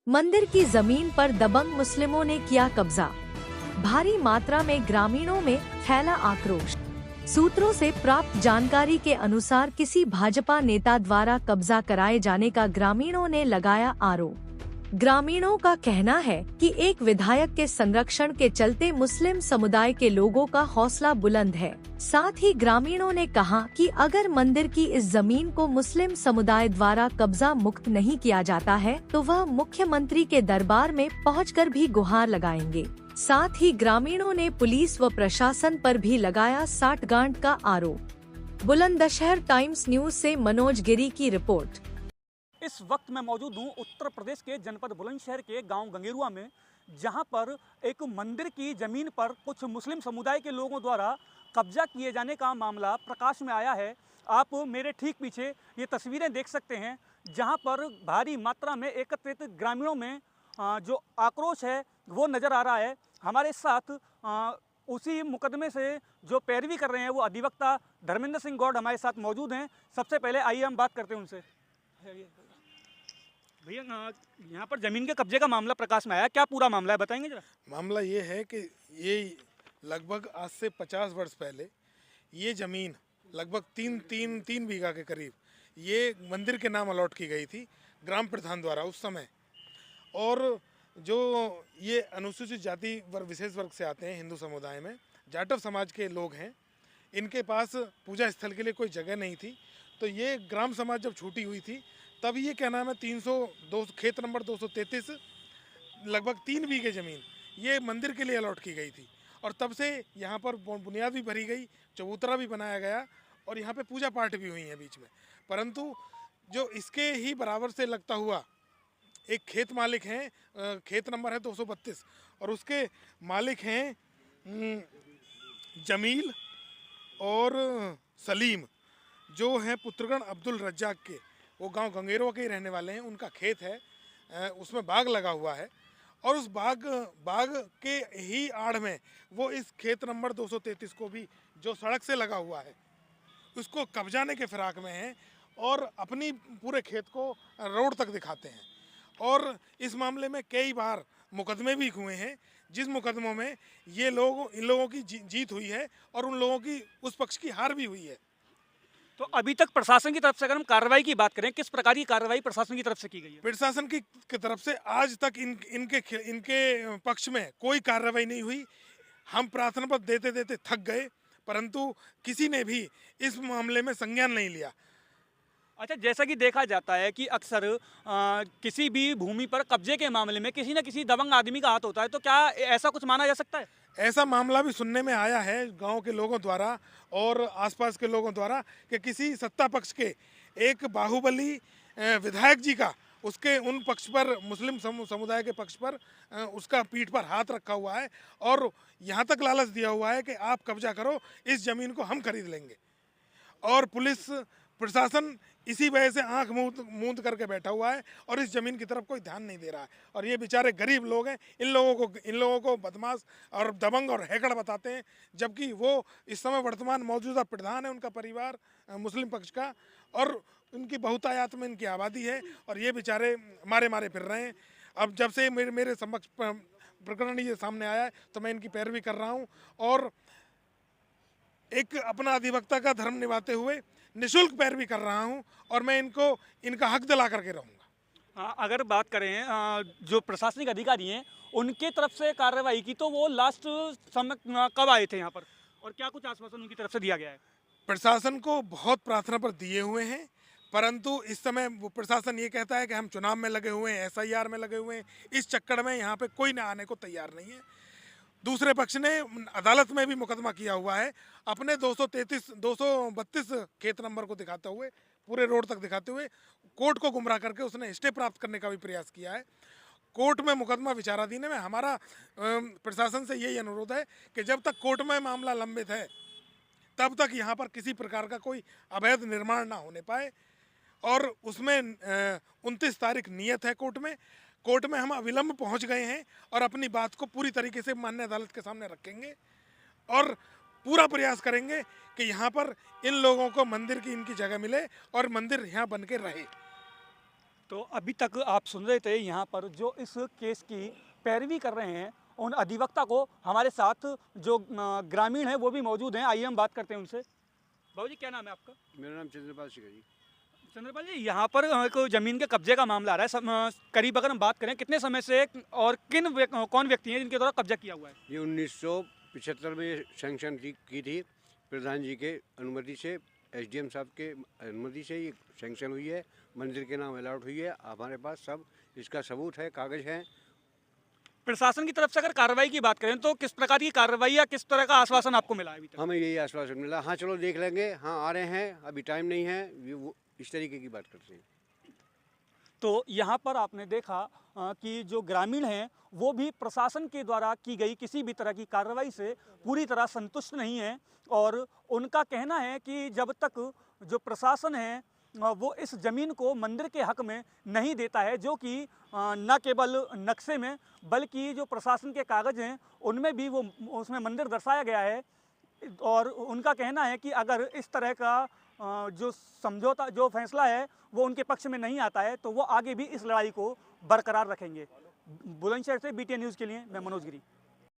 मंदिर की जमीन पर दबंग मुस्लिमों ने किया कब्जा। भारी मात्रा में ग्रामीणों में फैला आक्रोश। सूत्रों से प्राप्त जानकारी के अनुसार किसी भाजपा नेता द्वारा कब्जा कराए जाने का ग्रामीणों ने लगाया आरोप। ग्रामीणों का कहना है कि एक विधायक के संरक्षण के चलते मुस्लिम समुदाय के लोगों का हौसला बुलंद है। साथ ही ग्रामीणों ने कहा कि अगर मंदिर की इस जमीन को मुस्लिम समुदाय द्वारा कब्जा मुक्त नहीं किया जाता है तो वह मुख्यमंत्री के दरबार में पहुंचकर भी गुहार लगाएंगे। साथ ही ग्रामीणों ने पुलिस व प्रशासन पर भी लगाया साठगांठ का आरोप। बुलंदशहर टाइम्स न्यूज से मनोज गिरी की रिपोर्ट। इस वक्त मैं मौजूद हूँ उत्तर प्रदेश के जनपद बुलंदशहर के गांव गंगेरुआ में, जहां पर एक मंदिर की जमीन पर कुछ मुस्लिम समुदाय के लोगों द्वारा कब्जा किए जाने का मामला प्रकाश में आया है। आप मेरे ठीक पीछे ये तस्वीरें देख सकते हैं, जहां पर भारी मात्रा में एकत्रित ग्रामीणों में जो आक्रोश है वो नज़र आ रहा है। हमारे साथ उसी मुकदमे से जो पैरवी कर रहे हैं वो अधिवक्ता धर्मेंद्र सिंह गौड़ हमारे साथ मौजूद हैं। सबसे पहले आइए हम बात करते हैं उनसे। भैया, यहाँ पर जमीन के कब्जे का मामला प्रकाश में आया, क्या पूरा मामला है बताएंगे जरा? मामला ये है कि ये लगभग आज से 50 वर्ष पहले ये ज़मीन लगभग तीन बीघा के करीब ये मंदिर के नाम अलॉट की गई थी ग्राम प्रधान द्वारा उस समय। और जो ये अनुसूचित जाति वर्ग विशेष वर्ग से आते हैं हिंदू समुदाय में, जाटव समाज के लोग हैं, इनके पास पूजा स्थल के लिए कोई जगह नहीं थी। तो ये ग्राम समाज जब छूटी हुई थी तब ये क्या नाम है 302 खेत नंबर 233 लगभग 3 बीघे ज़मीन ये मंदिर के लिए अलॉट की गई थी। और तब से यहाँ पर बुनियाद भी भरी गई, चबूतरा भी बनाया गया और यहाँ पे पूजा पाठ भी हुई हैं बीच में। परंतु जो इसके ही बराबर से लगता हुआ एक खेत मालिक हैं, खेत नंबर है 232 और उसके मालिक हैं जमील और सलीम, जो हैं पुत्रगण अब्दुल रज्जाक के, वो गांव गंगेरुआ के ही रहने वाले हैं। उनका खेत है, उसमें बाग लगा हुआ है और उस बाग के ही आड़ में वो इस खेत नंबर 233 को भी जो सड़क से लगा हुआ है उसको कब्जाने के फिराक में हैं और अपनी पूरे खेत को रोड तक दिखाते हैं। और इस मामले में कई बार मुकदमे भी हुए हैं, जिस मुकदमों में इन लोगों की जीत हुई है और उन लोगों की उस पक्ष की हार भी हुई है। तो अभी तक प्रशासन की तरफ से अगर हम कार्रवाई की बात करें, किस प्रकार की कार्रवाई प्रशासन की तरफ से की गई है? प्रशासन की तरफ से आज तक इनके पक्ष में कोई कार्रवाई नहीं हुई। हम प्रार्थना पत्र देते देते थक गए, परंतु किसी ने भी इस मामले में संज्ञान नहीं लिया। अच्छा, जैसा कि देखा जाता है कि अक्सर किसी भी भूमि पर कब्जे के मामले में किसी न किसी दबंग आदमी का हाथ होता है, तो क्या ऐसा कुछ माना जा सकता है? ऐसा मामला भी सुनने में आया है गांव के लोगों द्वारा और आसपास के लोगों द्वारा कि किसी सत्ता पक्ष के एक बाहुबली विधायक जी का उसके उन पक्ष पर, मुस्लिम समुदाय के पक्ष पर उसका पीठ पर हाथ रखा हुआ है और यहाँ तक लालच दिया हुआ है कि आप कब्जा करो, इस ज़मीन को हम खरीद लेंगे। और पुलिस प्रशासन इसी वजह से आंख मूंद करके बैठा हुआ है और इस ज़मीन की तरफ कोई ध्यान नहीं दे रहा है। और ये बेचारे गरीब लोग हैं, इन लोगों को बदमाश और दबंग और हैकड़ बताते हैं, जबकि वो इस समय वर्तमान मौजूदा प्रधान है उनका परिवार मुस्लिम पक्ष का और उनकी बहुतायत में इनकी आबादी है और ये बेचारे मारे फिर रहे हैं। अब जब से मेरे समक्ष प्रकरण ये सामने आया है तो मैं इनकी पैरवी कर रहा हूँ और एक अपना अधिवक्ता का धर्म निभाते हुए निःशुल्क पैरवी कर रहा हूं और मैं इनका हक दिला करके रहूंगा। अगर बात करें जो प्रशासनिक अधिकारी हैं उनके तरफ से कार्रवाई की, तो वो लास्ट समय कब आए थे यहाँ पर और क्या कुछ आश्वासन उनकी तरफ से दिया गया है? प्रशासन को बहुत प्रार्थना पत्र दिए हुए हैं, परंतु इस समय वो प्रशासन ये कहता है कि हम चुनाव में लगे हुए हैं, SIR में लगे हुए हैं, इस चक्कर में यहाँ पे कोई ना आने को तैयार नहीं है। दूसरे पक्ष ने अदालत में भी मुकदमा किया हुआ है, अपने 232 खेत नंबर को दिखाते हुए, पूरे रोड तक दिखाते हुए कोर्ट को गुमराह करके उसने स्टे प्राप्त करने का भी प्रयास किया है। कोर्ट में मुकदमा विचाराधीन है। हमारा प्रशासन से यही अनुरोध है कि जब तक कोर्ट में मामला लंबित है तब तक यहाँ पर किसी प्रकार का कोई अवैध निर्माण ना होने पाए। और उसमें 29 तारीख नियत है कोर्ट में हम अविलंब पहुंच गए हैं और अपनी बात को पूरी तरीके से माननीय अदालत के सामने रखेंगे और पूरा प्रयास करेंगे कि यहाँ पर इन लोगों को मंदिर की इनकी जगह मिले और मंदिर यहाँ बन के रहे। तो अभी तक आप सुन रहे थे यहाँ पर जो इस केस की पैरवी कर रहे हैं उन अधिवक्ता को, हमारे साथ जो ग्रामीण हैं वो भी मौजूद हैं। आइए हम बात करते हैं उनसे। बाबू जी, क्या नाम है आपका? मेरा नाम चंद्रपाल सिंह जी। चंद्रपाल जी, यहाँ पर एक जमीन के कब्जे का मामला आ रहा है। करीब अगर हम बात करें कितने समय से और कौन व्यक्ति हैं जिनके द्वारा कब्जा किया हुआ है? ये 1975 में सैंक्शन की थी प्रधान जी के अनुमति से, एसडीएम साहब के अनुमति से ये सैंक्शन हुई है, मंदिर के नाम अलॉट हुई है। हमारे पास सब इसका सबूत है, कागज है। प्रशासन की तरफ से अगर कार्रवाई की बात करें तो किस प्रकार की कार्रवाई या किस तरह का आश्वासन आपको मिला है अभी तक? हमें यही आश्वासन मिला, हाँ चलो देख लेंगे, हाँ आ रहे हैं, अभी टाइम नहीं है, वो इस तरीके की बात करते हैं। तो यहाँ पर आपने देखा कि जो ग्रामीण हैं वो भी प्रशासन के द्वारा की गई किसी भी तरह की कार्रवाई से पूरी तरह संतुष्ट नहीं है, और उनका कहना है कि जब तक जो प्रशासन है वो इस ज़मीन को मंदिर के हक में नहीं देता है, जो कि न केवल नक्शे में बल्कि जो प्रशासन के कागज़ हैं उनमें भी वो उसमें मंदिर दर्शाया गया है, और उनका कहना है कि अगर इस तरह का जो समझौता, जो फैसला है वो उनके पक्ष में नहीं आता है तो वो आगे भी इस लड़ाई को बरकरार रखेंगे। बुलंदशहर से BTN न्यूज़ के लिए मैं मनोज गिरी।